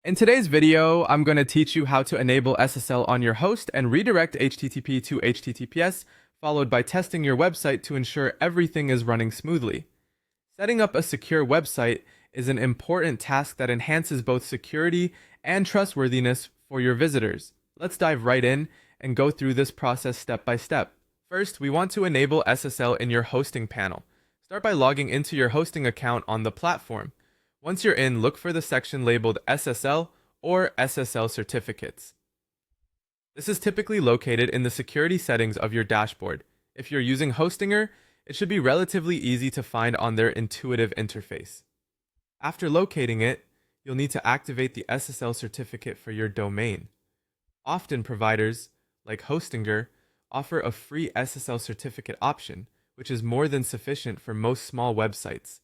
In today's video, I'm going to teach you how to enable SSL on your host and redirect HTTP to HTTPS, followed by testing your website to ensure everything is running smoothly. Setting up a secure website is an important task that enhances both security and trustworthiness for your visitors. Let's dive right in and go through this process step by step. First, we want to enable SSL in your hosting panel. Start by logging into your hosting account on the platform. Once you're in, look for the section labeled SSL or SSL certificates. This is typically located in the security settings of your dashboard. If you're using Hostinger, it should be relatively easy to find on their intuitive interface. After locating it, you'll need to activate the SSL certificate for your domain. Often providers, like Hostinger, offer a free SSL certificate option, which is more than sufficient for most small websites.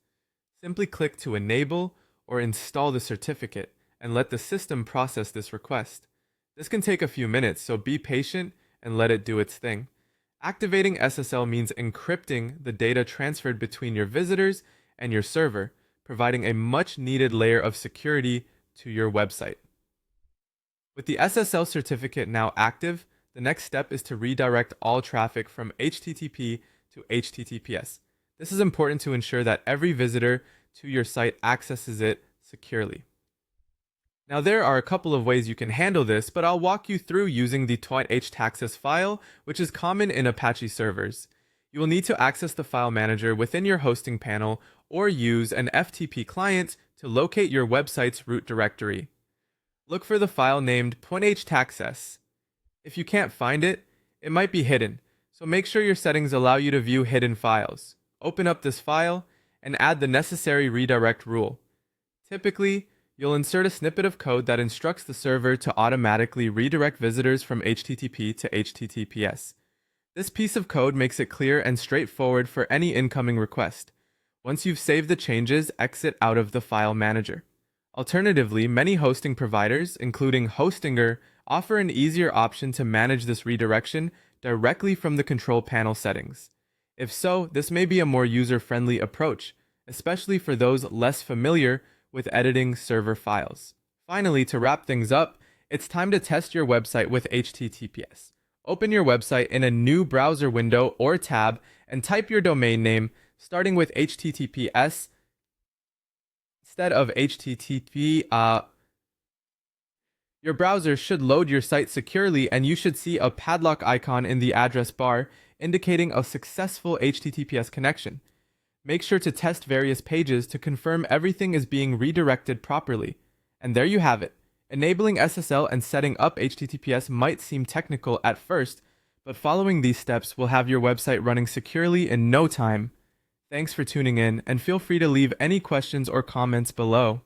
Simply click to enable or install the certificate and let the system process this request. This can take a few minutes, so be patient and let it do its thing. Activating SSL means encrypting the data transferred between your visitors and your server, providing a much needed layer of security to your website. With the SSL certificate now active, the next step is to redirect all traffic from HTTP to HTTPS. This is important to ensure that every visitor to your site accesses it securely. Now there are a couple of ways you can handle this, but I'll walk you through using the .htaccess file, which is common in Apache servers. You will need to access the file manager within your hosting panel or use an FTP client to locate your website's root directory. Look for the file named .htaccess. If you can't find it, it might be hidden, so make sure your settings allow you to view hidden files. Open up this file and add the necessary redirect rule. Typically, you'll insert a snippet of code that instructs the server to automatically redirect visitors from HTTP to HTTPS. This piece of code makes it clear and straightforward for any incoming request. Once you've saved the changes, exit out of the file manager. Alternatively, many hosting providers, including Hostinger, offer an easier option to manage this redirection directly from the control panel settings. If so, this may be a more user-friendly approach, especially for those less familiar with editing server files. Finally, to wrap things up, it's time to test your website with HTTPS. Open your website in a new browser window or tab and type your domain name, starting with HTTPS instead of HTTP. Your browser should load your site securely, and you should see a padlock icon in the address bar indicating a successful HTTPS connection. Make sure to test various pages to confirm everything is being redirected properly. And there you have it. Enabling SSL and setting up HTTPS might seem technical at first, but following these steps will have your website running securely in no time. Thanks for tuning in, and feel free to leave any questions or comments below.